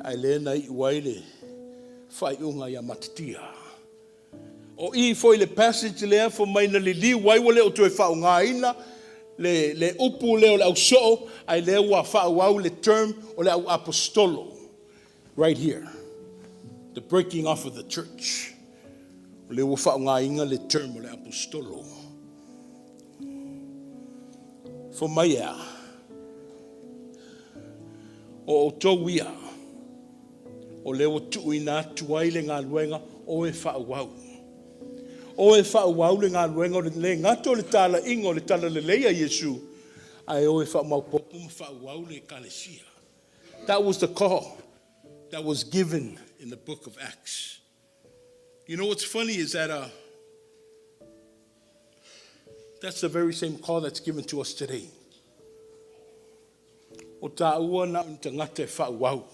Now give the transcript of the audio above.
ai le na I waile fai unga ya matitia. O I foi le passage le fo mai na li wai wale o toe fa unga ina le upu le o le au so ai le wa fa wau le term o le au apostolo right here. The breaking off of the church. Le wa fa unga inga le term o le apostolo. For maya o towia o le o tuina tuai le ngā luenga o e wha wau. O e wha wau le ngā luenga o le ngato le tala ingo le tala le leia Yesu. Ai o e wha maupopu ma wha wau le kalesia. That was the call that was given in the book of Acts. You know what's funny is that that's the very same call that's given to us today. O ta ua na tangata e wha wau.